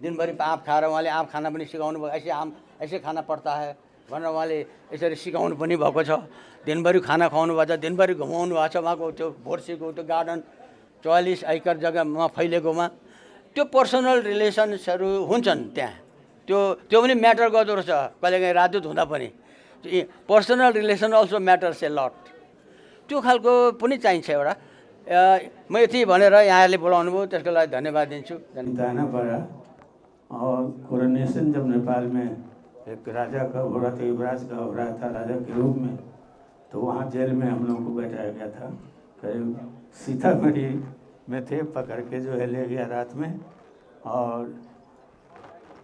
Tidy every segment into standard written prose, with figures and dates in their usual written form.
दिनभरि आँप खाएर उहाँले आँप खाना पनि सिकाउनु भयो, ऐसे खाना पर्ता है भनेर उहाँले यसरी सिकाउनु पनि भएको छ। दिनभरि खाना खुवाउनु भएको छ, दिनभरि घुमाउनु भएको छ। उहाँको त्यो भोर्सीको त्यो गार्डन 44 एकड़ जग्गामा फैलेकोमा त्यो पर्सनल रिलेसन्सहरू हुन्छन् त्यहाँ। त्यो पनि म्याटर गर्दो रहेछ कहिलेकाहीँ राजदूत हुँदा पनि। पर्सनल रिलेसन अल्सो म्याटर्स ए लट। त्यो खालको पनि चाहिन्छ एउटा। म यति भनेर यहाँहरूले बोलाउनु भयो, त्यसको लागि धन्यवाद दिन्छु। जाना पड़ा और कोरोनेशन जब नेपाल में एक राजा का हो रहा था, युवराज का हो रहा था राजा के रूप में, तो वहाँ जेल में हम लोग को बैठाया गया था। करीब सीतामढ़ी में थे, पकड़ के जो है ले गया रात में और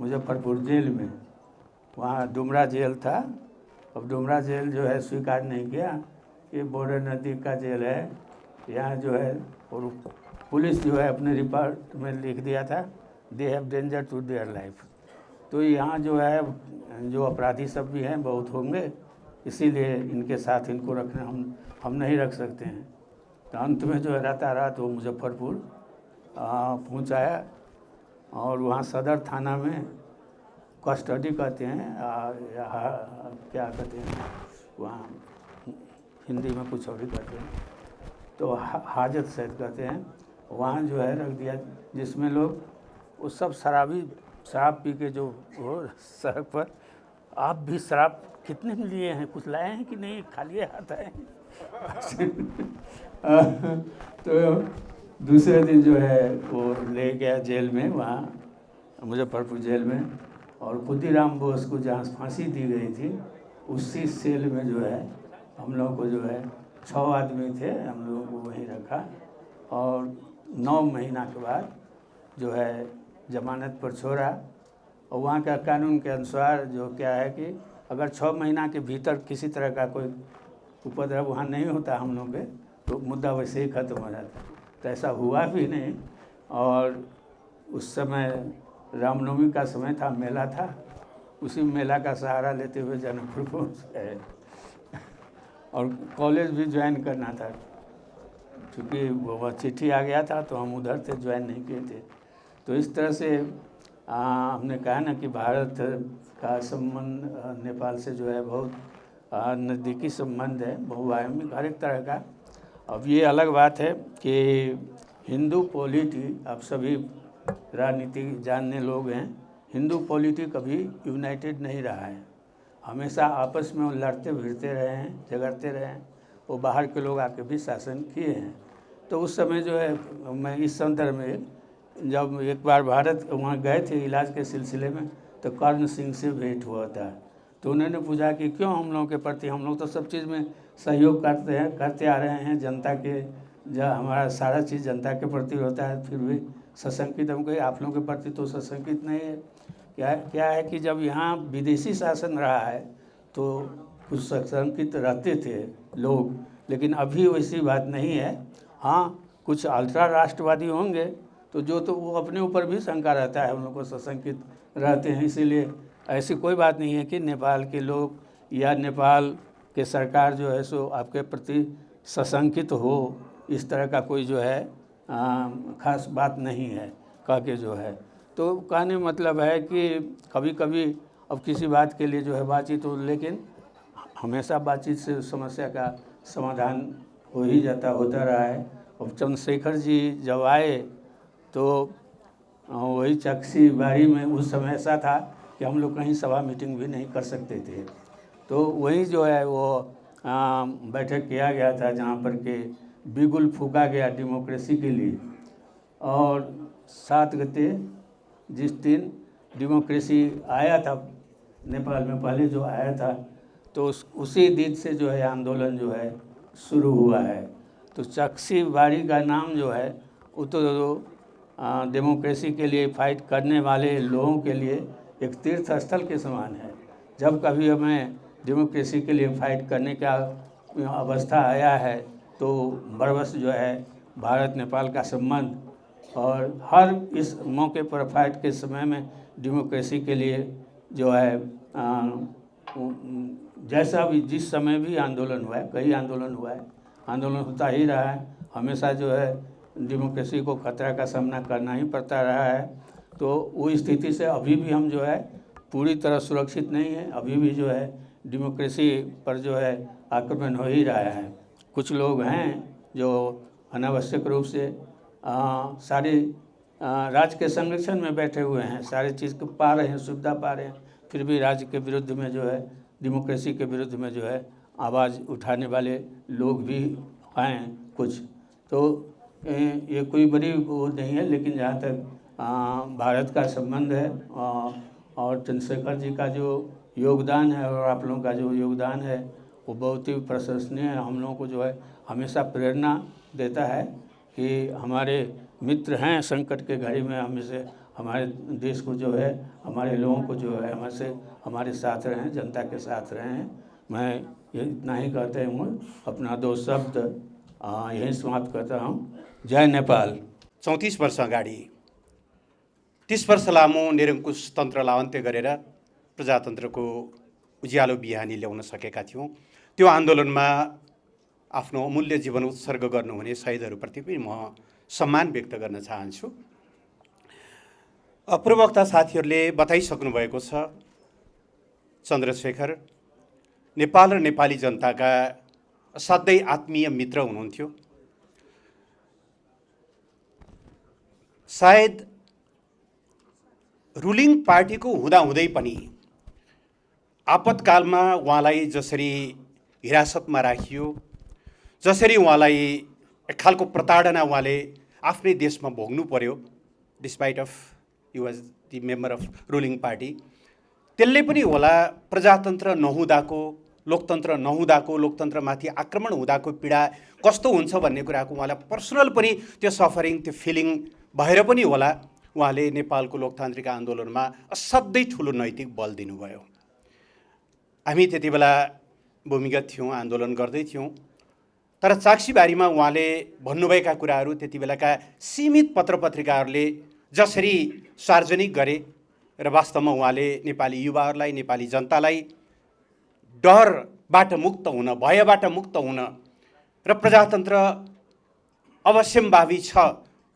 मुजफ्फरपुर जेल में, वहाँ डुमरा जेल था। अब डुमरा जेल जो है स्वीकार नहीं किया, ये बॉर्डर नज़दीक का जेल है, यहाँ जो है। और पुलिस जो है अपने रिपोर्ट में लिख दिया था they have danger to their life. तो यहाँ जो है जो अपराधी सब भी हैं बहुत होंगे, इसीलिए इनके साथ इनको रखना हम नहीं रख सकते हैं। तो अंत में जो है रात वो मुजफ्फरपुर पहुँचाया और वहाँ सदर थाना में कस्टडी कहते हैं, क्या कहते हैं वहाँ हिंदी में कुछ और ही कहते हैं, तो हाजत शायद कहते हैं, वहाँ जो है रख दिया, जिसमें लोग वो सब शराब पी के जो वो सड़क पर। आप भी शराब कितने में लिए हैं, कुछ लाए हैं कि नहीं, खाली हाथ आए हैं? तो दूसरे दिन जो है वो ले गया जेल में, वहाँ मुजफ्फरपुर जेल में। और खुदीराम बोस को जहाँ फांसी दी गई थी उसी सेल में जो है हम लोग को जो है 6 आदमी थे, हम लोगों को वहीं रखा। और 9 महीना के बाद जो है जमानत पर छोड़ा। और वहाँ का कानून के अनुसार जो क्या है कि अगर 6 महीना के भीतर किसी तरह का कोई उपद्रव वहाँ नहीं होता हम लोग के, तो मुद्दा वैसे ही ख़त्म हो जाता। तो ऐसा हुआ भी नहीं। और उस समय रामनवमी का समय था, मेला था, उसी मेला का सहारा लेते हुए जनकपुर पहुँच गए। और कॉलेज भी ज्वाइन करना था, क्योंकि वो चिट्ठी आ गया था तो हम उधर थे, ज्वाइन नहीं किए थे। तो इस तरह से हमने कहा ना कि भारत का संबंध नेपाल से जो है बहुत नज़दीकी संबंध है, बहुआयामी हर एक तरह का। अब ये अलग बात है कि हिंदू पॉलिटी, आप सभी राजनीति जानने लोग हैं, हिंदू पॉलिटी कभी यूनाइटेड नहीं रहा है। हमेशा आपस में वो लड़ते भिड़ते रहे हैं, झगड़ते रहे हैं। वो बाहर के लोग आके भी शासन किए हैं। तो उस समय जो है मैं इस संदर्भ में जब एक बार भारत वहाँ गए थे इलाज के सिलसिले में, तो कर्ण सिंह से भेंट हुआ था। तो उन्होंने पूछा कि क्यों हम लोगों के प्रति, हम लोग तो सब चीज़ में सहयोग करते आ रहे हैं, जनता के जब हमारा सारा चीज़ जनता के प्रति होता है, फिर भी सशंकित। हम कहे आप लोगों के प्रति तो सशंकित नहीं है। क्या है कि जब यहाँ विदेशी शासन रहा है तो कुछ सशंकित रहते थे लोग, लेकिन अभी वैसी बात नहीं है। हाँ, कुछ अल्ट्रा राष्ट्रवादी होंगे तो वो अपने ऊपर भी शंका रहता है, हम लोग को सशंकित रहते हैं। इसीलिए ऐसी कोई बात नहीं है कि नेपाल के लोग या नेपाल के सरकार जो है सो आपके प्रति सशंकित हो, इस तरह का कोई जो है खास बात नहीं है कह के जो है। तो कहने मतलब है कि कभी कभी अब किसी बात के लिए जो है बातचीत हो, लेकिन हमेशा बातचीत से समस्या का समाधान हो ही होता रहा है। अब चंद्रशेखर जी जब आए तो वही चक्सी बारी में उस समय ऐसा था कि हम लोग कहीं सभा मीटिंग भी नहीं कर सकते थे। तो वही जो है वो बैठक किया गया था जहाँ पर के बिगुल फूका गया डेमोक्रेसी के लिए। और 7 गते जिस दिन डेमोक्रेसी आया था नेपाल में, पहले जो आया था, तो उसी दिन से जो है आंदोलन जो है शुरू हुआ है। तो चक्सी बारी का नाम जो है वो तो डेमोक्रेसी के लिए फाइट करने वाले लोगों के लिए एक तीर्थ स्थल के समान है। जब कभी हमें डेमोक्रेसी के लिए फाइट करने का अवस्था आया है तो बरबस जो है भारत नेपाल का संबंध, और हर इस मौके पर फाइट के समय में डेमोक्रेसी के लिए जो है जैसा भी जिस समय भी आंदोलन हुआ है, कई आंदोलन हुआ है, आंदोलन होता ही रहा है, हमेशा जो है डेमोक्रेसी को खतरा का सामना करना ही पड़ता रहा है। तो वो स्थिति से अभी भी हम जो है पूरी तरह सुरक्षित नहीं है। अभी भी जो है डेमोक्रेसी पर जो है आक्रमण हो ही रहा है। कुछ लोग हैं जो अनावश्यक रूप से सारे राज्य के संरक्षण में बैठे हुए हैं, सारे चीज़ को पा रहे हैं, सुविधा पा रहे हैं, फिर भी राज्य के विरुद्ध में जो है, डेमोक्रेसी के विरुद्ध में जो है आवाज़ उठाने वाले लोग भी हैं कुछ। तो ये कोई बड़ी वो नहीं है, लेकिन जहाँ तक भारत का संबंध है और चंद्रशेखर जी का जो योगदान है और आप लोगों का जो योगदान है वो बहुत ही प्रशंसनीय है। हम लोगों को जो है हमेशा प्रेरणा देता है कि हमारे मित्र हैं संकट के घड़ी में, हमेशा हमारे देश को जो है, हमारे लोगों को जो है हमारे साथ रहें, जनता के साथ रहें। मैं ये इतना ही कहते हुए अपना 2 शब्द यही समाप्त करता हूँ। जय नेपाल। 34 वर्ष अगाडि 30 वर्ष लामो निरङ्कुश तन्त्रलाई अन्त्य गरेर प्रजातन्त्रको उज्यालो बिहानी ल्याउन सकेका थियौँ। त्यो आन्दोलनमा आफ्नो अमूल्य जीवन उत्सर्ग गर्नुहुने शहीदहरूप्रति पनि म सम्मान व्यक्त गर्न चाहन्छु। पूर्ववक्ता साथीहरूले बताइसक्नु भएको छ, चन्द्रशेखर नेपाल र नेपाली जनताका असाध्यै आत्मीय मित्र हुनुहुन्थ्यो। सायद रुलिङ पार्टीको हुँदाहुँदै पनि आपतकालमा उहाँलाई जसरी हिरासतमा राखियो, जसरी उहाँलाई एक खालको प्रताडना उहाँले आफ्नै देशमा भोग्नु पर्यो, despite of he was the member of ruling party, त्यसले पनि होला प्रजातन्त्र नहुँदाको, लोकतन्त्र नहुँदाको, लोकतन्त्रमाथि आक्रमण हुँदाको पीडा कस्तो हुन्छ भन्ने कुराको उहाँलाई पर्सनल पनि त्यो सफरिङ, त्यो फिलिङ भएर पनि होला उहाँले नेपालको लोकतान्त्रिक आन्दोलनमा असाध्यै ठुलो नैतिक बल दिनुभयो। हामी त्यति बेला भूमिगत थियौँ, आन्दोलन गर्दै थियौँ, तर चाक्सीबारीमा उहाँले भन्नुभएका कुराहरू त्यति बेलाका सीमित पत्रपत्रिकाहरूले जसरी सार्वजनिक गरे र वास्तवमा उहाँले नेपाली युवाहरूलाई, नेपाली जनतालाई डरबाट मुक्त हुन, भयबाट मुक्त हुन र प्रजातन्त्र अवश्यम्भावी छ,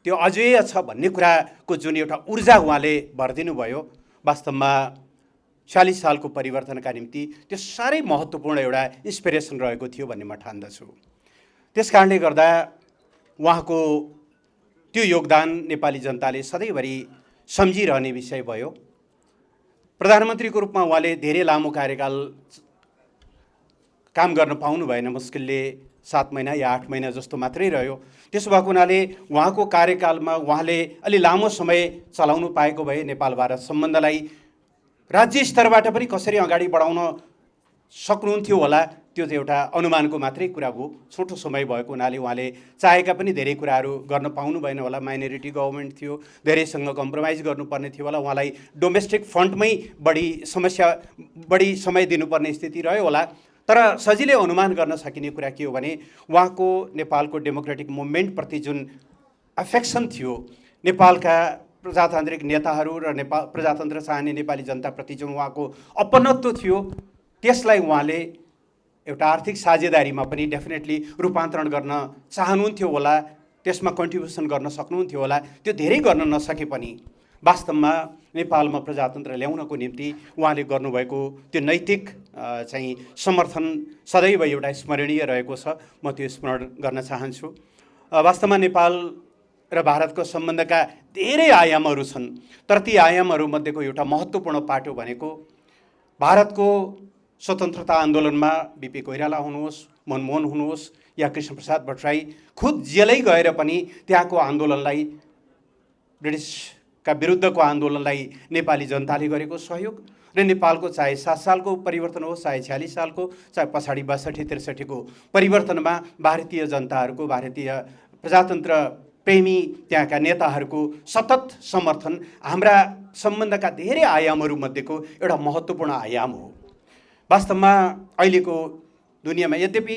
त्यो अजेय छ भन्ने कुराको जुन एउटा ऊर्जा उहाँले भरिदिनु भयो, वास्तवमा 40 सालको परिवर्तनका निम्ति त्यो साह्रै महत्त्वपूर्ण एउटा इन्स्पिरेसन रहेको थियो भन्ने म ठान्दछु। त्यस कारणले गर्दा उहाँको त्यो योगदान नेपाली जनताले सधैँभरि सम्झिरहने विषय भयो। प्रधानमन्त्रीको रूपमा उहाँले धेरै लामो कार्यकाल काम गर्न पाउनु भएन, मुस्किलले 7 महिना या 8 महिना जस्तो मात्रै रह्यो। त्यसो भएको हुनाले उहाँको कार्यकालमा उहाँले अलि लामो समय चलाउनु पाएको भए नेपाल भारत सम्बन्धलाई राज्य स्तरबाट पनि कसरी अगाडि बढाउन सक्नुहुन्थ्यो होला, त्यो त एउटा अनुमानको मात्रै कुरा हो। छोटो समय भएको हुनाले उहाँले चाहेका पनि धेरै कुराहरू गर्न पाउनु भएन होला। माइनोरिटी गभर्मेन्ट थियो, धेरैसँग कम्प्रोमाइज गर्नुपर्ने थियो होला, उहाँलाई डोमेस्टिक फन्डमै बढी समय दिनुपर्ने स्थिति रह्यो होला। तर सजिलै अनुमान गर्न सकिने कुरा के हो भने उहाँको नेपालको डेमोक्रेटिक मुभमेन्टप्रति जुन अफेक्सन थियो, नेपालका प्रजातान्त्रिक नेताहरू र प्रजातन्त्र चाहने नेपाली जनताप्रति जुन उहाँको अपनत्व थियो, त्यसलाई उहाँले एउटा आर्थिक साझेदारीमा पनि डेफिनेटली रूपान्तरण गर्न चाहनुहुन्थ्यो होला, त्यसमा कन्ट्रिब्युसन गर्न सक्नुहुन्थ्यो होला। त्यो धेरै गर्न नसके पनि वास्तवमा नेपालमा प्रजातन्त्र ल्याउनको निम्ति उहाँले गर्नुभएको त्यो नैतिक चाहिँ समर्थन सदैव एउटा स्मरणीय रहेको छ। म त्यो स्मरण गर्न चाहन्छु। वास्तवमा नेपाल र भारतको सम्बन्धका धेरै आयामहरू छन्, तर ती आयामहरूमध्येको एउटा महत्त्वपूर्ण पाटो भनेको भारतको स्वतन्त्रता आन्दोलनमा बीपी कोइराला हुनुहोस्, मनमोहन हुनुहोस् या कृष्णप्रसाद भट्टराई खुद जेलै गएर पनि त्यहाँको आन्दोलनलाई, ब्रिटिसका विरुद्धको आन्दोलनलाई नेपाली जनताले गरेको सहयोग र नेपालको चाहे 7 सालको परिवर्तन होस्, चाहे 46 सालको, चाहे पछाडि 62-63 को परिवर्तनमा भारतीय जनताहरूको, भारतीय प्रजातन्त्र प्रेमी त्यहाँका नेताहरूको सतत समर्थन हाम्रा सम्बन्धका धेरै आयामहरूमध्येको एउटा महत्त्वपूर्ण आयाम हो। वास्तवमा अहिलेको दुनियाँमा यद्यपि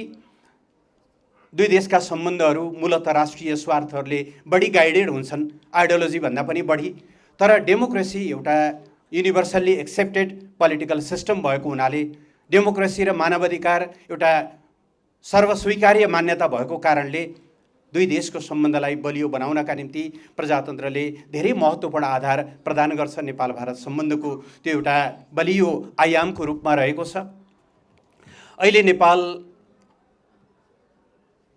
दुई देशका सम्बन्धहरू मूलतः राष्ट्रिय स्वार्थहरूले बढी गाइडेड हुन्छन्, आइडियोलोजी भन्दा पनि बढी, तर डेमोक्रेसी एउटा युनिभर्सल्ली एक्सेप्टेड पोलिटिकल सिस्टम भएको हुनाले, डेमोक्रेसी र मानवाधिकार एउटा सर्वस्वीकार्य मान्यता भएको कारणले दुई देशको सम्बन्धलाई बलियो बनाउनका निम्ति प्रजातन्त्रले धेरै महत्त्वपूर्ण आधार प्रदान गर्छ। नेपाल भारत सम्बन्धको त्यो एउटा बलियो आयामको रूपमा रहेको छ। अहिले नेपाल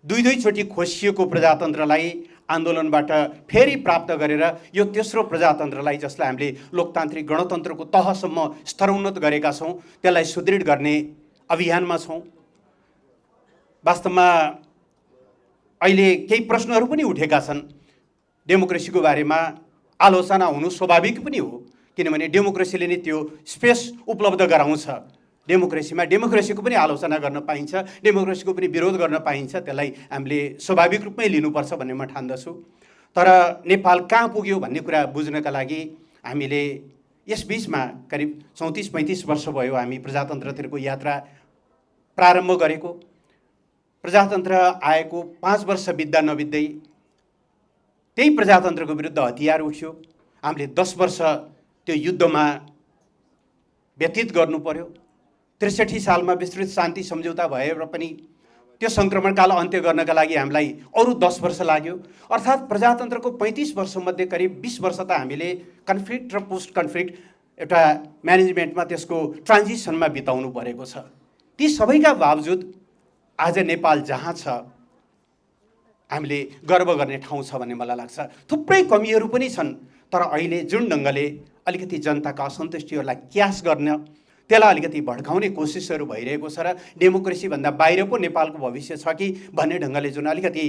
दुईचोटि खोसिएको प्रजातन्त्रलाई आन्दोलनबाट फेरि प्राप्त गरेर यो तेस्रो प्रजातन्त्रलाई, जसलाई हामीले लोकतान्त्रिक गणतन्त्रको तहसम्म स्तरोन्नत गरेका छौँ, त्यसलाई सुदृढ गर्ने अभियानमा छौँ। वास्तवमा अहिले केही प्रश्नहरू पनि उठेका छन्। डेमोक्रेसीको बारेमा आलोचना हुनु स्वाभाविक पनि हो, किनभने डेमोक्रेसीले नै त्यो स्पेस उपलब्ध गराउँछ। डेमोक्रेसीको पनि आलोचना गर्न पाइन्छ, डेमोक्रेसीको पनि विरोध गर्न पाइन्छ। त्यसलाई हामीले स्वाभाविक रूपमै लिनुपर्छ भन्ने म ठान्दछु। तर नेपाल कहाँ पुग्यो भन्ने कुरा बुझ्नका लागि हामीले यस बिचमा करिब 34-35 वर्ष भयो हामी प्रजातन्त्रतिरको यात्रा प्रारम्भ गरेको। प्रजातन्त्र आएको 5 वर्ष बित्दा नबित्दै त्यही प्रजातन्त्रको विरुद्ध हतियार उठ्यो। हामीले 10 वर्ष त्यो युद्धमा व्यतीत गर्नु पर्यो। 63 सालमा विस्तृत शान्ति सम्झौता भएर पनि त्यो सङ्क्रमणकाल अन्त्य गर्नका लागि हामीलाई अरू 10 वर्ष लाग्यो। अर्थात् प्रजातन्त्रको 35 वर्षमध्ये करिब 20 वर्ष त हामीले कन्फ्लिक्ट र पोस्ट कन्फ्लिक्ट एउटा म्यानेजमेन्टमा त्यसको ट्रान्जिसनमा बिताउनु परेको छ। ती सबैका बावजुद आज नेपाल जहाँ छ हामीले गर्व गर्ने ठाउँ छ भन्ने मलाई लाग्छ। थुप्रै कमीहरू पनि छन्, तर अहिले जुन ढङ्गले अलिकति जनताका असन्तुष्टिहरूलाई क्यास गर्न, त्यसलाई अलिकति भड्काउने कोसिसहरू भइरहेको छ र डेमोक्रेसीभन्दा बाहिर पो नेपालको भविष्य छ कि भन्ने ढङ्गले जुन अलिकति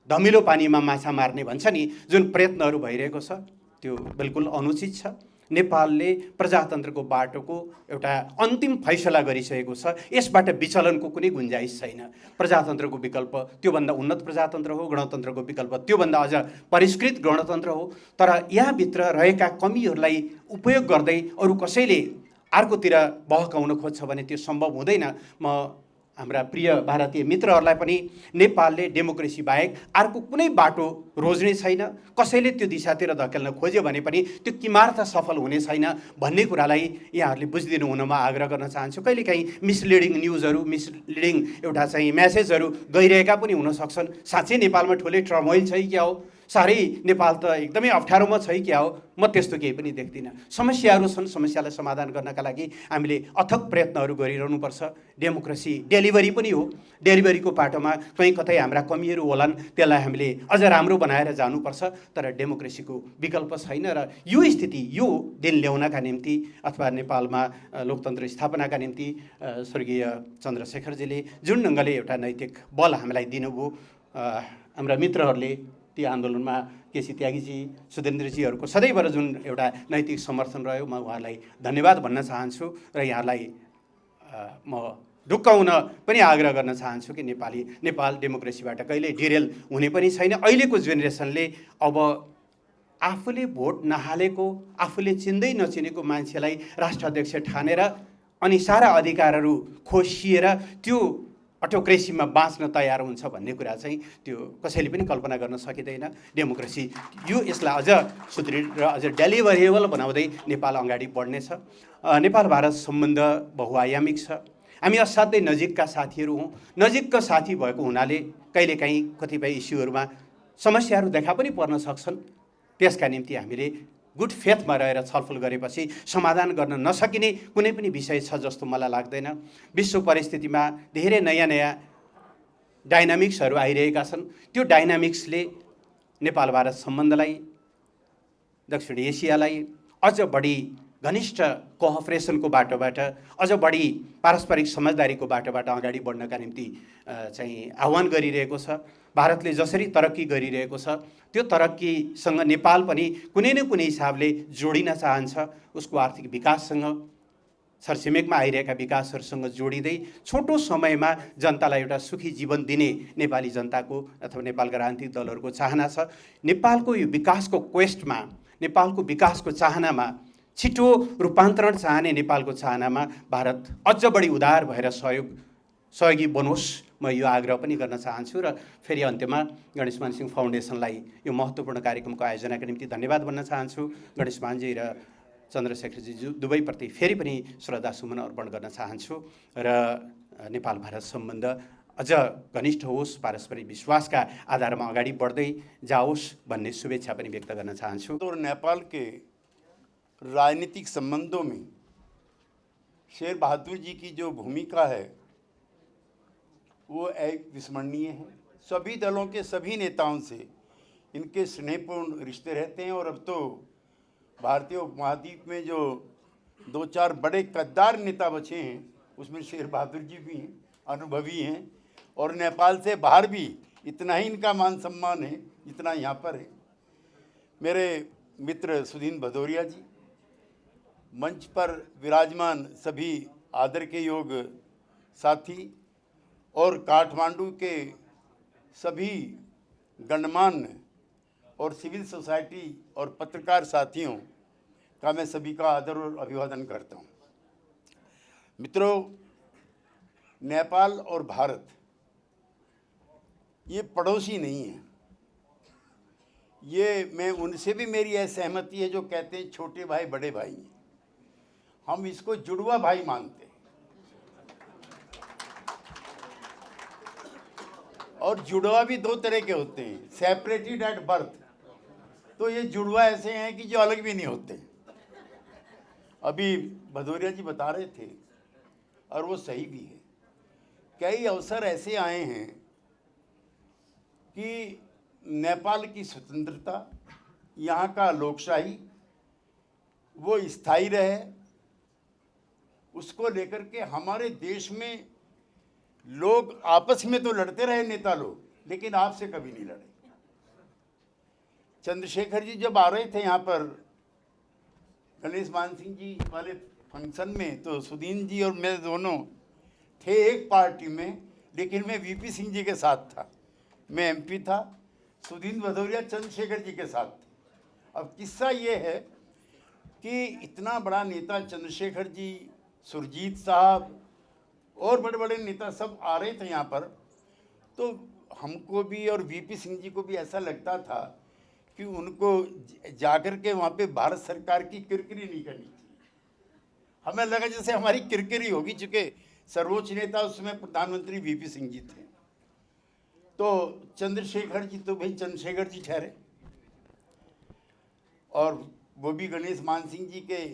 धमिलो पानीमा माछा मार्ने भन्छ नि, जुन प्रयत्नहरू भइरहेको छ त्यो बिल्कुल अनुचित छ। नेपालले प्रजातन्त्रको बाटोको एउटा अन्तिम फैसला गरिसकेको छ। यसबाट विचलनको कुनै गुन्जाइस छैन। प्रजातन्त्रको विकल्प त्योभन्दा उन्नत प्रजातन्त्र हो, गणतन्त्रको विकल्प त्योभन्दा अझ परिष्कृत गणतन्त्र हो। तर यहाँभित्र रहेका कमीहरूलाई उपयोग गर्दै अरू कसैले अर्कोतिर बहकाउन खोज्छ भने त्यो सम्भव हुँदैन। म हाम्रा प्रिय भारतीय मित्रहरूलाई पनि नेपालले डेमोक्रेसी बाहेक अर्को कुनै बाटो रोज्ने छैन। कसैले त्यो दिशातिर धकेल्न खोज्यो भने पनि त्यो किमार्थ सफल हुने छैन भन्ने कुरालाई यहाँहरूले बुझिदिनु हुन म आग्रह गर्न चाहन्छु। कहिलेकाहीँ मिसलिडिङ न्युजहरू, मिसलिडिङ एउटा चाहिँ म्यासेजहरू गइरहेका पनि हुन सक्छन्। साँच्चै नेपालमा ठुलै टर्मोइल छ कि क्या हो, साह्रै नेपाल त एकदमै अप्ठ्यारोमा छ कि क्या हो, म त्यस्तो केही पनि देख्दिनँ। समस्याहरू छन्, समस्यालाई समाधान गर्नका लागि हामीले अथक प्रयत्नहरू गरिरहनुपर्छ। डेमोक्रेसी डेलिभरी पनि हो। डेलिभरीको बाटोमा कहीँ कतै हाम्रा कमीहरू होलान्, त्यसलाई हामीले अझ राम्रो बनाएर जानुपर्छ। तर डेमोक्रेसीको विकल्प छैन र यो स्थिति, यो दिन ल्याउनका निम्ति अथवा नेपालमा लोकतन्त्र स्थापनाका निम्ति स्वर्गीय चन्द्रशेखरजीले जुन ढङ्गले एउटा नैतिक बल हामीलाई दिनुभयो, हाम्रा मित्रहरूले ती आन्दोलनमा केसी त्यागीजी, सुदेन्द्रजीहरूको सदैव जुन एउटा नैतिक समर्थन रह्यो, म उहाँलाई धन्यवाद भन्न चाहन्छु र यहाँलाई म ढुक्काउन पनि आग्रह गर्न चाहन्छु कि नेपाल डेमोक्रेसीबाट कहिल्यै डिरेल हुने पनि छैन। अहिलेको जेनेरेसनले अब आफूले भोट नहालेको, आफूले चिन्दै नचिनेको मान्छेलाई राष्ट्राध्यक्ष ठानेर अनि सारा अधिकारहरू खोसिएर त्यो अटोक्रेसीमा बाँच्न तयार हुन्छ भन्ने कुरा चाहिँ त्यो कसैले पनि कल्पना गर्न सकिँदैन। डेमोक्रेसी यसलाई अझ सुदृढ र अझ डेलिभरेबल बनाउँदै नेपाल अगाडि बढ्नेछ। नेपाल भारत सम्बन्ध बहुआयामिक छ। हामी असाध्यै नजिकका साथीहरू हौँ। नजिकका साथी भएको हुनाले कहिलेकाहीँ कतिपय इस्युहरूमा समस्याहरू देखा पनि पर्न सक्छन्। त्यसका निम्ति हामीले गुड फेथमा रहेर छलफल गरेपछि समाधान गर्न नसकिने कुनै पनि विषय छ जस्तो मलाई लाग्दैन। विश्व परिस्थितिमा धेरै नयाँ नयाँ डाइनामिक्सहरू आइरहेका छन्। त्यो डाइनामिक्सले नेपाल भारत सम्बन्धलाई, दक्षिण एसियालाई अझ बढी घनिष्ठ कोअपरेसनको बाटोबाट, अझ बढी पारस्परिक समझदारीको बाटोबाट अगाडि बढ्नका निम्ति चाहिँ आह्वान गरिरहेको छ। भारतले जसरी तरक्की गरिरहेको छ त्यो तरक्कीसँग नेपाल पनि कुनै न कुनै हिसाबले जोडिन चाहन्छ। उसको आर्थिक विकाससँग, छरछिमेकमा आइरहेका विकासहरूसँग जोडिँदै छोटो समयमा जनतालाई एउटा सुखी जीवन दिने नेपाली जनताको अथवा नेपालका राजनीतिक दलहरूको चाहना छ। नेपालको यो विकासको क्वेस्टमा, नेपालको विकासको चाहनामा, छिटो रूपान्तरण चाहने नेपालको चाहनामा भारत अझ बढी उदार भएर सहयोगी बनोस्, म यो आग्रह पनि गर्न चाहन्छु। र फेरि अन्त्यमा गणेशमान सिंह फाउन्डेसनलाई यो महत्त्वपूर्ण कार्यक्रमको आयोजनाका निम्ति धन्यवाद भन्न चाहन्छु। गणेशमानजी र चन्द्रशेखरजी दुवैप्रति फेरि पनि श्रद्धासुमन अर्पण गर्न चाहन्छु। र नेपाल भारत सम्बन्ध अझ घनिष्ठ होस्, पारस्परिक विश्वासका आधारमा अगाडि बढ्दै जाओस् भन्ने शुभेच्छा पनि व्यक्त गर्न चाहन्छु। और नेपाल के राजनीतिक संबंधों में शेर बहादुर जी की जो भूमिका है वो एक विस्मरणीय है। सभी दलों के सभी नेताओं से इनके स्नेहपूर्ण रिश्ते रहते हैं और अब तो भारतीय उपमहाद्वीप में जो 2-4 बड़े कद्दार नेता बचे हैं उसमें शेर बहादुर जी भी हैं, अनुभवी हैं, और नेपाल से बाहर भी इतना ही इनका मान सम्मान है जितना यहाँ पर है। मेरे मित्र सुधीन भदौरिया जी, मंच पर विराजमान सभी आदर के योग साथी और काठमांडू के सभी गणमान्य और सिविल सोसाइटी और पत्रकार साथियों का मैं सभी का आदर और अभिवादन करता हूँ। मित्रों, नेपाल और भारत ये पड़ोसी नहीं है। ये मैं उनसे भी मेरी यह सहमति है जो कहते हैं छोटे भाई बड़े भाई हैं। हम इसको जुड़वा भाई मानते हैं। और जुड़वा भी 2 तरह के होते हैं, सेपरेटेड एट बर्थ। तो ये जुड़वा ऐसे हैं कि जो अलग भी नहीं होते। अभी भदौरिया जी बता रहे थे और वो सही भी है। कई अवसर ऐसे आए हैं कि नेपाल की स्वतंत्रता, यहाँ का लोकशाही वो स्थायी रहे, उसको लेकर के हमारे देश में लोग आपस में तो लड़ते रहे नेता लोग, लेकिन आपसे कभी नहीं लड़े। चंद्रशेखर जी जब आ रहे थे यहाँ पर गणेश मान सिंह जी वाले फंक्शन में, तो सुधीन जी और मैं दोनों थे एक पार्टी में, लेकिन मैं वीपी सिंह जी के साथ था। मैं एमपी था, सुधीन भदौरिया चंद्रशेखर जी के साथ थे। अब किस्सा ये है कि इतना बड़ा नेता चंद्रशेखर जी, सुरजीत साहब और बड़े बड़े नेता सब आ रहे थे यहाँ पर, तो हमको भी और वीपी सिंह जी को भी ऐसा लगता था कि उनको जाकर के वहाँ पे भारत सरकार की किरकिरी नहीं करनी चाहिए। हमें लगा जैसे हमारी किरकिरी होगी, चूँकि सर्वोच्च नेता उसमें प्रधानमंत्री वीपी सिंह जी थे। तो चंद्रशेखर जी तो भाई चंद्रशेखर जी ठहरे, और वो भी गणेश मान सिंह जी के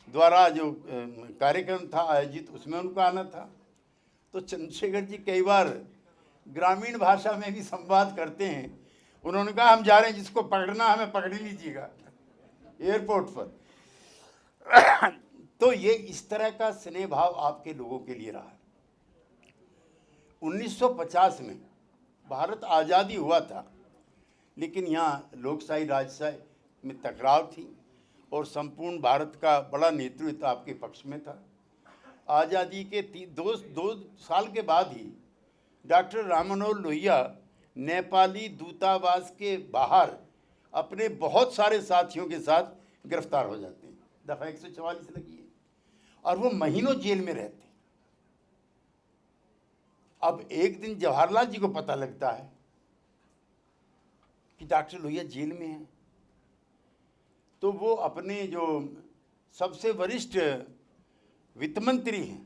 द्वारा जो कार्यक्रम था आयोजित, उसमें उनको आना था। तो चंद्रशेखर जी कई बार ग्रामीण भाषा में भी संवाद करते हैं। उन्होंने कहा हम जा रहे हैं, जिसको पकड़ना हमें पकड़ ही लीजिएगा एयरपोर्ट पर। तो ये इस तरह का स्नेह भाव आपके लोगों के लिए रहा है। 1950 में भारत आज़ादी हुआ था, लेकिन यहाँ लोकशाही राजशाही में टकराव थी और संपूर्ण भारत का बड़ा नेतृत्व आपके पक्ष में था। आज़ादी के 2 साल के बाद ही डॉक्टर राम मनोहर लोहिया नेपाली दूतावास के बाहर अपने बहुत सारे साथियों के साथ गिरफ्तार हो जाते हैं। दफ़ा 144 लगी है और वो महीनों जेल में रहते हैं। अब एक दिन जवाहरलाल जी को पता लगता है कि डॉक्टर लोहिया जेल में है, तो वो अपने जो सबसे वरिष्ठ वित्त मंत्री हैं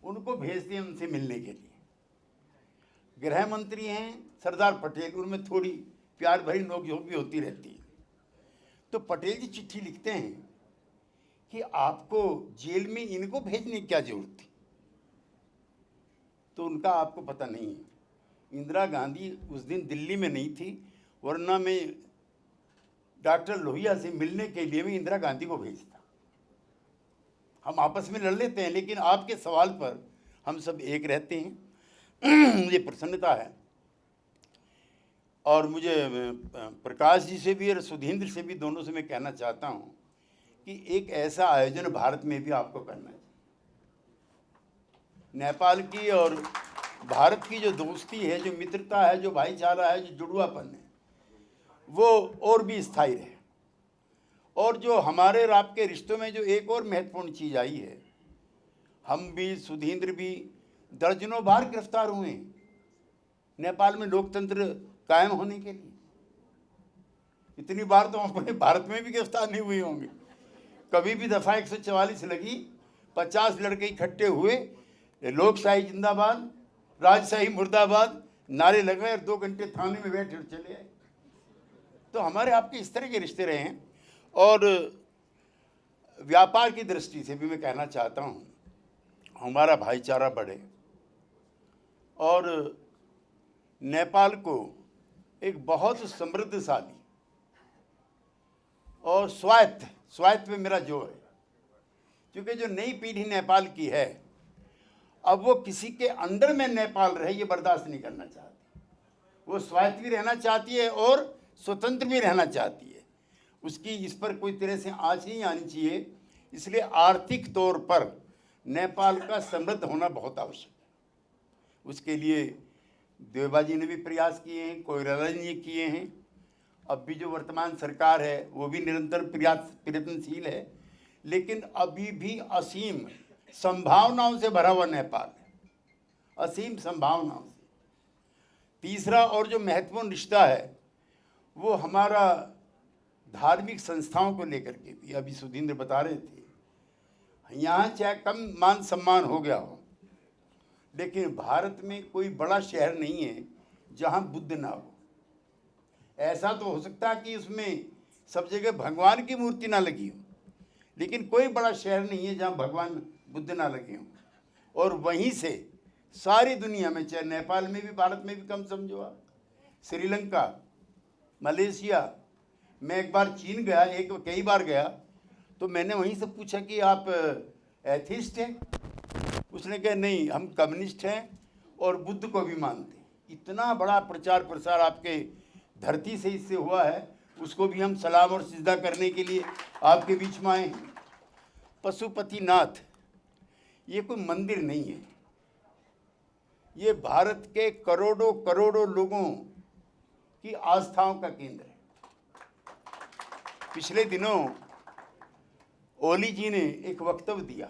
उनको भेजते हैं उनसे मिलने के लिए। गृह मंत्री हैं सरदार पटेल, उनमें थोड़ी प्यार भरी नोक-झोंक भी होती रहती है। तो पटेल जी चिट्ठी लिखते हैं कि आपको जेल में इनको भेजने की क्या जरूरत थी। तो उनका आपको पता नहीं है, इंदिरा गांधी उस दिन दिल्ली में नहीं थी, वरना मैं डॉक्टर लोहिया से मिलने के लिए मैं इंदिरा गांधी को भेजता। हम आपस में लड़ लेते हैं, लेकिन आपके सवाल पर हम सब एक रहते हैं। मुझे प्रसन्नता है, और मुझे प्रकाश जी से भी और सुधींद्र से भी, दोनों से मैं कहना चाहता हूँ कि एक ऐसा आयोजन भारत में भी आपको करना चाहिए। नेपाल की और भारत की जो दोस्ती है, जो मित्रता है, जो भाईचारा है, जो जुड़वापन है, वो और भी स्थायी रहे। और जो हमारे और आपके रिश्तों में जो एक और महत्वपूर्ण चीज़ आई है, हम भी सुधींद्र भी दर्जनों बार गिरफ्तार हुए हैं नेपाल में लोकतंत्र कायम होने के लिए। इतनी बार तो अपने भारत में भी गिरफ्तार नहीं हुए होंगे। कभी भी दफ़ा 144 लगी, 50 लड़के इकट्ठे हुए, लोकशाही जिंदाबाद, राजशाही मुर्दाबाद नारे लगाए और 2 घंटे थाने में बैठे और चले आए। तो हमारे आपके इस तरह के रिश्ते रहे हैं। और व्यापार की दृष्टि से भी मैं कहना चाहता हूँ, हमारा भाईचारा बढ़े और नेपाल को एक बहुत समृद्धशाली और स्वायत्त में मेरा जोर है, क्योंकि जो नई पीढ़ी नेपाल की है अब वो किसी के अंडर में नेपाल रहे ये बर्दाश्त नहीं करना चाहती। वो स्वायत्त भी रहना चाहती है और स्वतंत्र भी रहना चाहती है। उसकी इस पर कोई तरह से आँच नहीं आनी चाहिए। इसलिए आर्थिक तौर पर नेपाल का समृद्ध होना बहुत आवश्यक है। उसके लिए देवबा जी ने भी प्रयास किए हैं, कोइराला जी ने किए हैं। अब भी जो वर्तमान सरकार है वो भी निरंतर प्रयत्नशील है, लेकिन अभी भी असीम संभावनाओं से भरा हुआ नेपाल है, असीम संभावनाओं से। तीसरा और जो महत्वपूर्ण रिश्ता है वो हमारा धार्मिक संस्थाओं को लेकर के भी, अभी सुधींद्र बता रहे थे, यहाँ चाहे कम मान सम्मान हो गया हो, लेकिन भारत में कोई बड़ा शहर नहीं है जहाँ बुद्ध ना हो। ऐसा तो हो सकता है कि उसमें सब जगह भगवान की मूर्ति ना लगी हो, लेकिन कोई बड़ा शहर नहीं है जहाँ भगवान बुद्ध ना लगे हों। और वहीं से सारी दुनिया में, चाहे नेपाल में भी, भारत में भी कम समझो आप, श्रीलंका, मलेशिया, मैं एक बार चीन गया, कई बार गया, तो मैंने वहीं से पूछा कि आप एथिस्ट हैं? उसने कहा नहीं, हम कम्युनिस्ट हैं और बुद्ध को भी मानते हैं। इतना बड़ा प्रचार प्रसार आपके धरती से इससे हुआ है, उसको भी हम सलाम और सिजदा करने के लिए आपके बीच में आए हैं। पशुपतिनाथ ये कोई मंदिर नहीं है, ये भारत के करोड़ों करोड़ों लोगों की आस्थाओं का केंद्र है। पिछले दिनों ओली जी ने एक वक्तव्य दिया,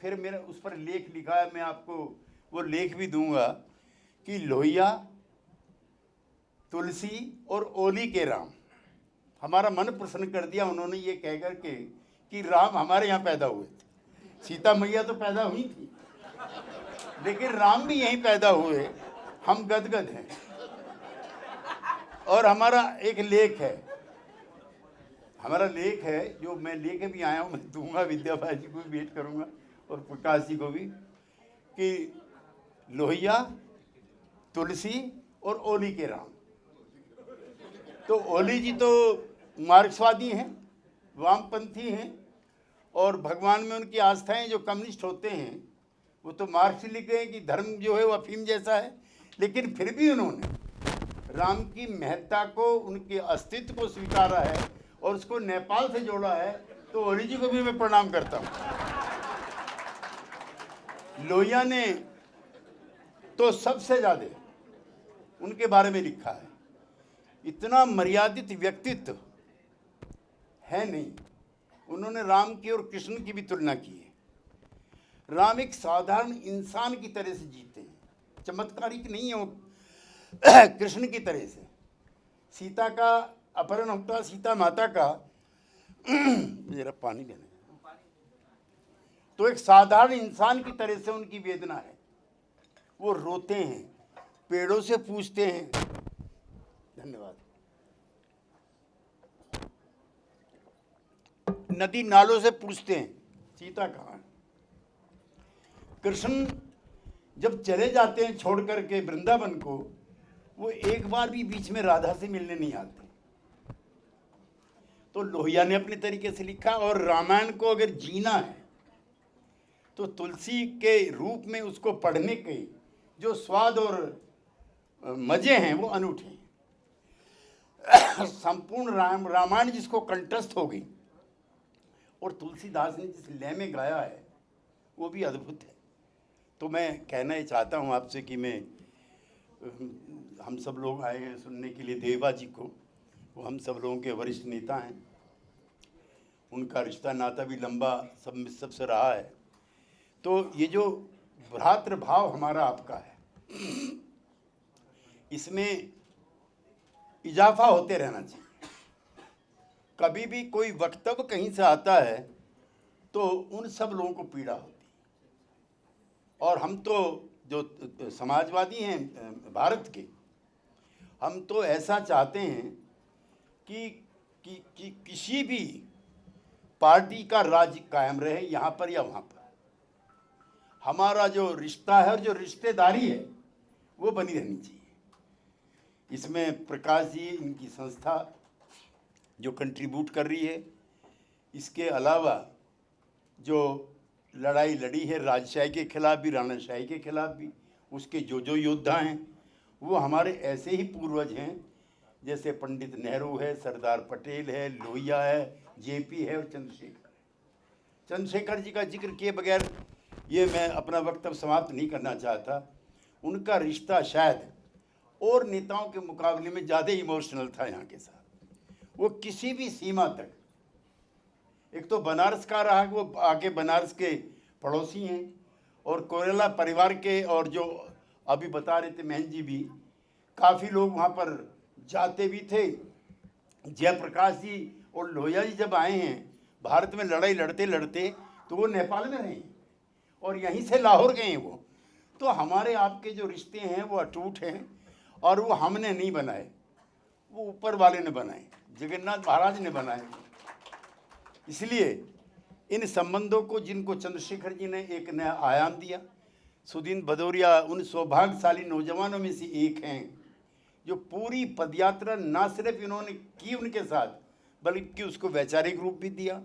फिर मेरा उस पर लेख लिखा है, मैं आपको वो लेख भी दूंगा कि लोहिया, तुलसी और ओली के राम। हमारा मन प्रसन्न कर दिया उन्होंने ये कह कर के कि राम हमारे यहाँ पैदा हुए थे। सीता मैया तो पैदा हुई थी, लेकिन राम भी यहीं पैदा हुए। हम गदगद हैं। और हमारा एक लेख है, जो मैं लेके भी आया हूँ, मैं दूंगा, विद्याभाई जी को भी भेंट करूँगा और प्रकाश जी को भी, कि लोहिया, तुलसी और ओली के राम। तो ओली जी तो मार्क्सवादी हैं, वामपंथी हैं, और भगवान में उनकी आस्थाएं जो कम्युनिस्ट होते हैं वो तो मार्क्स लिख गए कि धर्म जो है वो अफीम जैसा है, लेकिन फिर भी उन्होंने राम की महत्ता को, उनके अस्तित्व को स्वीकारा है और उसको नेपाल से जोड़ा है। तो ओली जी को भी मैं प्रणाम करता हूँ। लोहिया ने तो सबसे ज़्यादा उनके बारे में लिखा है। इतना मर्यादित व्यक्तित्व है नहीं। उन्होंने राम की और कृष्ण की भी तुलना की है। राम एक साधारण इंसान की तरह से जीते हैं, चमत्कारिक नहीं है वो कृष्ण की तरह से। सीता का अपहरण होता, सीता माता का जरा पानी लेना, तो एक साधारण इंसान की तरह से उनकी वेदना है। वो रोते हैं, पेड़ों से पूछते हैं। धन्यवाद। नदी नालों से पूछते हैं सीता कहाँ है। कृष्ण जब चले जाते हैं छोड़ करके वृंदावन को, वो एक बार भी बीच में राधा से मिलने नहीं आते। तो लोहिया ने अपने तरीके से लिखा। और रामायण को अगर जीना है तो तुलसी के रूप में उसको पढ़ने के जो स्वाद और मजे हैं वो अनूठे हैं। संपूर्ण रामायण जिसको कंठस्थ हो गई और तुलसीदास ने जिस लय में गाया है वो भी अद्भुत है। तो मैं कहना ही चाहता हूँ आपसे कि हम सब लोग आए हैं सुनने के लिए देवबा जी को। वो हम सब लोगों के वरिष्ठ नेता हैं, उनका रिश्ता नाता भी लंबा सबसे रहा है। तो ये जो भ्रातृभाव हमारा आपका है, इसमें इजाफा होते रहना चाहिए। कभी भी कोई वक्तव्य कहीं से आता है तो उन सब लोगों को पीड़ा होती है। और हम तो जो समाजवादी हैं भारत के, हम तो ऐसा चाहते हैं कि किसी भी पार्टी का राज कायम रहे यहाँ पर या वहाँ पर। हमारा जो रिश्ता है और जो रिश्तेदारी है वो बनी रहनी चाहिए। इसमें प्रकाश जी, इनकी संस्था जो कंट्रीब्यूट कर रही है, इसके अलावा जो लड़ाई लड़ी है राजशाही के खिलाफ भी, राणाशाही के खिलाफ भी, उसके जो योद्धा हैं वो हमारे ऐसे ही पूर्वज हैं, जैसे पंडित नेहरू है, सरदार पटेल है, लोहिया है, जेपी है और चंद्रशेखर जी का जिक्र किए बगैर ये मैं अपना वक्तव्य समाप्त नहीं करना चाहता। उनका रिश्ता शायद और नेताओं के मुकाबले में ज़्यादा इमोशनल था यहाँ के साथ। वो किसी भी सीमा तक, एक तो बनारस का रहा, वो आके बनारस के पड़ोसी हैं, और कोरेला परिवार के, और जो अभी बता रहे थे महन जी भी, काफ़ी लोग वहाँ पर जाते भी थे। जयप्रकाश जी और लोहिया जी जब आए हैं भारत में लड़ाई लड़ते लड़ते, तो वो नेपाल में रहे और यहीं से लाहौर गए हैं वो। तो हमारे आपके जो रिश्ते हैं वो अटूट हैं, और वो हमने नहीं बनाए, वो ऊपर वाले ने बनाए, जगन्नाथ महाराज ने बनाए। इसलिए इन संबंधों को, जिनको चंद्रशेखर जी ने एक नया आयाम दिया, सुदीन भदौरिया उन सौभाग्यशाली नौजवानों में से एक हैं जो पूरी पदयात्रा ना सिर्फ इन्होंने की उनके साथ, बल्कि उसको वैचारिक रूप भी दिया।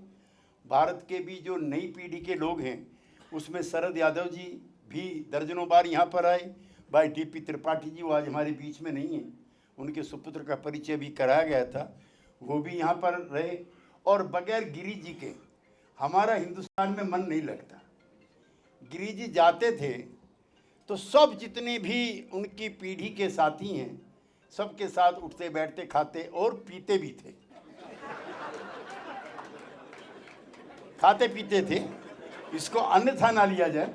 भारत के भी जो नई पीढ़ी के लोग हैं, उसमें शरद यादव जी भी दर्जनों बार यहाँ पर आए। भाई टीपी त्रिपाठी जी, वो आज हमारे बीच में नहीं है, उनके सुपुत्र का परिचय भी कराया गया था, वो भी यहाँ पर रहे। और बगैर गिरी जी के हमारा हिंदुस्तान में मन नहीं लगता। गिरी जी जाते थे तो सब जितने भी उनकी पीढ़ी के साथी हैं, सबके साथ उठते बैठते खाते और पीते भी थे, खाते पीते थे, इसको अन्यथा ना लिया जाए।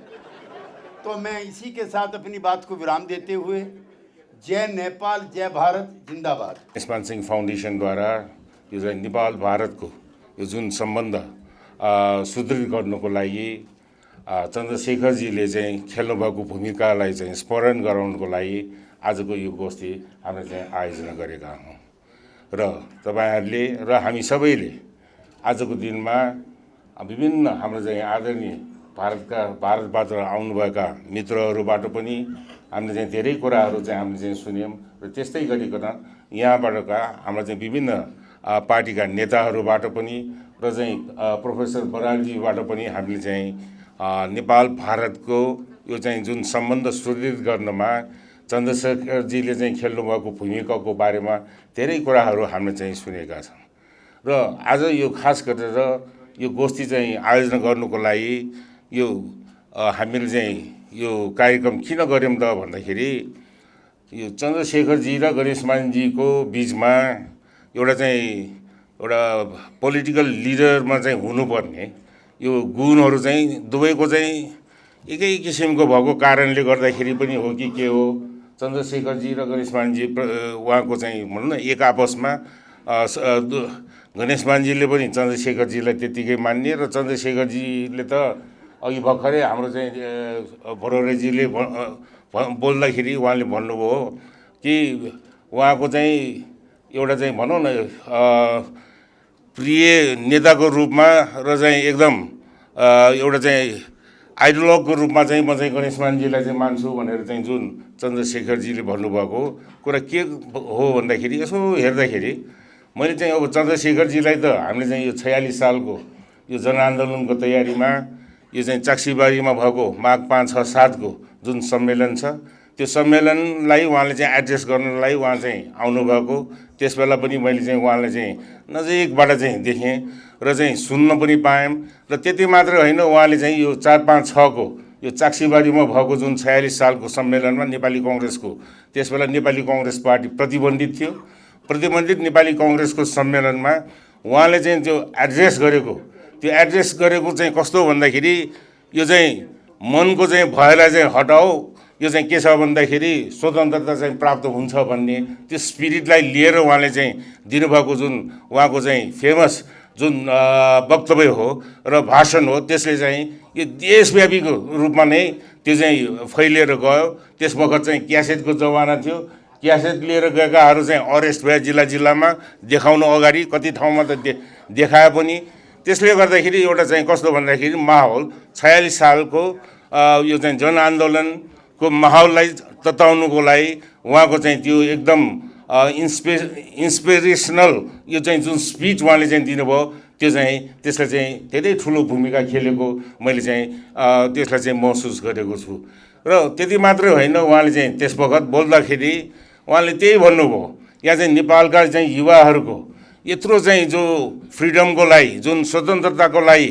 तो मैं इसी के साथ अपनी बात को विराम देते हुए, जय नेपाल, जय भारत, जिंदाबाद। गणेशमान सिंह फाउन्डेसनद्वारा यो चाहिँ नेपाल भारतको यो जुन सम्बन्ध सुदृढ गर्नको लागि चन्द्रशेखरजीले चाहिँ खेल्नुभएको भूमिकालाई चाहिँ स्मरण गराउनको लागि आजको यो गोष्ठी हामीले चाहिँ आयोजना गरेका हौँ। र तपाईँहरूले र हामी सबैले आजको दिनमा विभिन्न हाम्रो चाहिँ आदरणीय भारतबाट आउनुभएका मित्रहरूबाट पनि हामीले चाहिँ धेरै कुराहरू चाहिँ हामीले चाहिँ सुन्यौँ। र त्यस्तै गरिकन यहाँबाटका हाम्रो चाहिँ विभिन्न पार्टीका नेताहरूबाट पनि र चाहिँ प्रोफेसर बरालजीबाट पनि हामीले चाहिँ नेपाल भारतको यो चाहिँ जुन सम्बन्ध सुदृढ गर्नमा चन्द्रशेखरजीले चाहिँ खेल्नुभएको भूमिकाको बारेमा धेरै कुराहरू हामीले चाहिँ सुनेका छौँ। र आज यो खास गरेर यो गोष्ठी चाहिँ आयोजना गर्नुको लागि यो हामीले चाहिँ यो कार्यक्रम किन गऱ्यौँ त भन्दाखेरि, यो चन्द्रशेखरजी र गणेशमानजीको बिचमा एउटा पोलिटिकल लिडरमा चाहिँ हुनुपर्ने यो गुणहरू चाहिँ दुवैको चाहिँ एकै किसिमको भएको कारणले गर्दाखेरि पनि हो कि के हो, चन्द्रशेखरजी र गणेशमानजी उहाँको चाहिँ भनौँ न एक आपसमा गणेशमानजीले पनि चन्द्रशेखरजीलाई त्यत्तिकै मान्ने, र चन्द्रशेखरजीले त अघि भर्खरै हाम्रो चाहिँ भरोरेजीले बोल्दाखेरि उहाँले भन्नुभयो कि उहाँको चाहिँ एउटा चाहिँ भनौँ न प्रिय नेताको रूपमा र चाहिँ एकदम एउटा चाहिँ आइडोलगको रूपमा चाहिँ म चाहिँ गणेशमानजीलाई चाहिँ मान्छु भनेर चाहिँ जुन चन्द्रशेखरजीले भन्नुभएको कुरा के हो भन्दाखेरि, यसो हेर्दाखेरि मैले चाहिँ अब चन्द्रशेखरजीलाई त हामीले चाहिँ यो 46 सालको यो जनआन्दोलनको तयारीमा यो चाहिँ चाक्सीबारीमा भएको माघ 5, 6, 7 को जुन सम्मेलन छ, त्यो सम्मेलनलाई उहाँले चाहिँ एड्रेस गर्नलाई उहाँ चाहिँ आउनुभएको, त्यस बेला पनि मैले चाहिँ उहाँलाई चाहिँ नजिकबाट चाहिँ देखेँ र चाहिँ सुन्न पनि पाएँ। र त्यति मात्र होइन, उहाँले चाहिँ यो 4, 5, 6 को यो चाक्सीबारीमा भएको जुन 46 सालको सम्मेलनमा नेपाली कङ्ग्रेसको, त्यस बेला नेपाली कङ्ग्रेस पार्टी प्रतिबन्धित थियो, प्रतिबन्धित नेपाली कङ्ग्रेसको सम्मेलनमा उहाँले चाहिँ त्यो एड्रेस गरेको चाहिँ कस्तो भन्दाखेरि, यो चाहिँ मनको चाहिँ भयलाई चाहिँ हटाऊ, यो चाहिँ के छ भन्दाखेरि स्वतन्त्रता चाहिँ प्राप्त हुन्छ भन्ने त्यो स्पिरिटलाई लिएर उहाँले चाहिँ दिनुभएको जुन उहाँको चाहिँ फेमस जुन वक्तव्य हो र भाषण हो त्यसले चाहिँ यो देशव्यापी रूपमा नै त्यो चाहिँ फैलिएर गयो। त्यस बखत चाहिँ क्यासेटको जमाना थियो। क्यासेट लिएर गएकाहरू चाहिँ अरेस्ट भए जिल्लामा देखाउनु अगाडि कति ठाउँमा त देखाए पनि। त्यसले गर्दाखेरि एउटा चाहिँ कस्तो भन्दाखेरि माहौल 46 सालको यो चाहिँ जनआन्दोलनको माहौललाई तताउनुको लागि उहाँको चाहिँ त्यो एकदम इन्सपिरेसनल यो चाहिँ जुन स्पिच उहाँले चाहिँ दिनुभयो त्यो चाहिँ त्यसले चाहिँ धेरै ठुलो भूमिका खेलेको मैले चाहिँ त्यसलाई चाहिँ महसुस गरेको छु। र त्यति मात्रै होइन, उहाँले चाहिँ त्यस बखत बोल्दाखेरि उहाँले त्यही भन्नुभयो, यहाँ चाहिँ नेपालका चाहिँ युवाहरूको यत्रो चाहिँ जो फ्रिडमको लागि, जुन स्वतन्त्रताको लागि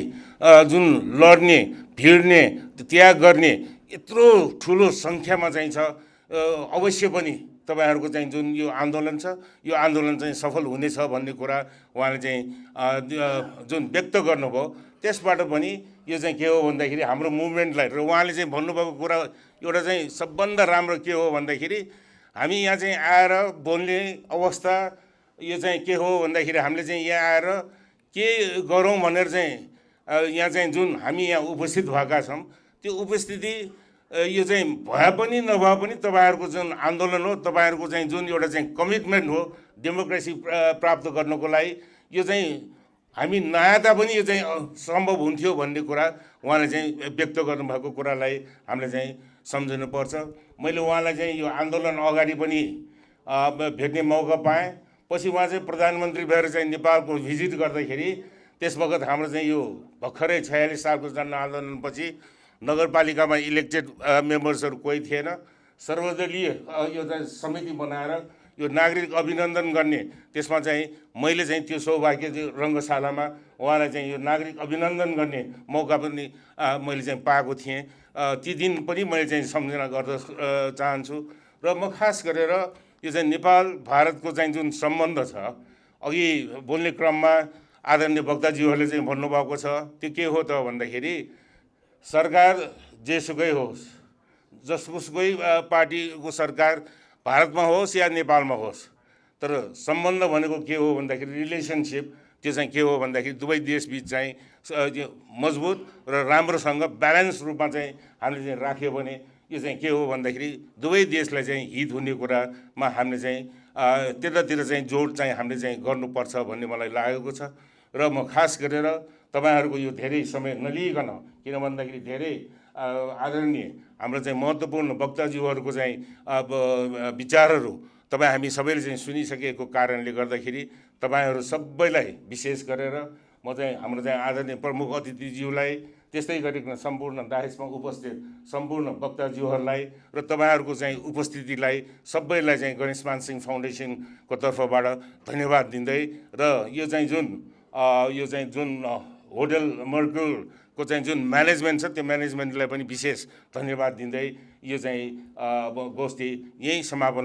जुन लड्ने, भिड्ने, त्याग गर्ने यत्रो ठुलो सङ्ख्यामा चाहिँ छ। अवश्य पनि तपाईँहरूको चाहिँ जुन यो आन्दोलन छ, यो आन्दोलन चाहिँ सफल हुनेछ भन्ने कुरा उहाँले चाहिँ जुन व्यक्त गर्नुभयो। त्यसबाट पनि यो चाहिँ के हो भन्दाखेरि हाम्रो मुभमेन्टलाई, र उहाँले चाहिँ भन्नुभएको कुरा एउटा चाहिँ सबभन्दा राम्रो के हो भन्दाखेरि हामी यहाँ चाहिँ आएर बोल्ने अवस्था यो चाहिँ के हो भन्दाखेरि हामीले चाहिँ यहाँ आएर के गरौँ भनेर चाहिँ यहाँ चाहिँ जुन हामी यहाँ उपस्थित भएका छौँ त्यो उपस्थिति यो चाहिँ भए पनि नभए पनि तपाईँहरूको जुन आन्दोलन हो, तपाईँहरूको चाहिँ जुन एउटा चाहिँ कमिटमेन्ट हो डेमोक्रेसी प्राप्त गर्नको लागि, यो चाहिँ हामी नआए पनि यो चाहिँ सम्भव हुन्थ्यो भन्ने कुरा उहाँले चाहिँ व्यक्त गर्नुभएको कुरालाई हामीले चाहिँ सम्झनुपर्छ। मैले उहाँलाई चाहिँ यो आन्दोलन अगाडि पनि भेट्ने मौका पाएँ। पछि उहाँ चाहिँ प्रधानमन्त्री भएर चाहिँ नेपालको भिजिट गर्दाखेरि त्यस बखत हाम्रो चाहिँ यो भर्खरै 46 सालको जनआन्दोलनपछि नगरपालिकामा इलेक्टेड मेम्बर्सहरू कोही थिएन। सर्वदलीय यो चाहिँ समिति बनाएर यो नागरिक अभिनन्दन गर्ने, त्यसमा चाहिँ मैले चाहिँ त्यो सौभाग्य रङ्गशालामा उहाँलाई चाहिँ यो नागरिक अभिनन्दन गर्ने मौका पनि मैले चाहिँ पाएको थिएँ। ती दिन पनि मैले चाहिँ सम्झना गर्न चाहन्छु। र म खास गरेर यो चाहिँ नेपाल भारतको चाहिँ जुन सम्बन्ध छ, अघि बोल्ने क्रममा आदरणीय वक्ताज्यूहरूले चाहिँ भन्नुभएको छ, त्यो के हो त भन्दाखेरि सरकार जेसुकै होस्, जसुकै पार्टीको सरकार भारतमा होस् या नेपालमा होस्, तर सम्बन्ध भनेको के हो भन्दाखेरि रिलेसनसिप, त्यो चाहिँ के हो भन्दाखेरि दुवै देशबिच चाहिँ मजबुत र राम्रोसँग ब्यालेन्स रूपमा चाहिँ हामीले चाहिँ राख्यो भने यो चाहिँ के हो भन्दाखेरि दुवै देशलाई चाहिँ हित हुने कुरामा हामीले चाहिँ त्यतातिर चाहिँ जोड चाहिँ हामीले चाहिँ गर्नुपर्छ भन्ने मलाई लागेको छ। र म खास गरेर तपाईँहरूको यो धेरै समय नलिइकन, किन भन्दाखेरि धेरै आदरणीय हाम्रो चाहिँ महत्त्वपूर्ण वक्ताज्यूहरूको चाहिँ विचारहरू तपाईँ हामी सबैले चाहिँ सुनिसकेको कारणले गर्दाखेरि तपाईँहरू सबैलाई विशेष गरेर म चाहिँ हाम्रो चाहिँ आदरणीय प्रमुख अतिथिज्यूलाई, त्यस्तै गरिकन सम्पूर्ण दायजमा उपस्थित सम्पूर्ण वक्ताज्यूहरूलाई र तपाईँहरूको चाहिँ उपस्थितिलाई सबैलाई चाहिँ गणेशमान सिंह फाउन्डेसनको तर्फबाट धन्यवाद दिँदै, र यो चाहिँ जुन होटल मर्क्युलको चाहिँ जुन म्यानेजमेन्ट छ त्यो म्यानेजमेन्टलाई पनि विशेष धन्यवाद दिँदै यो चाहिँ गोष्ठी यहीँ समापन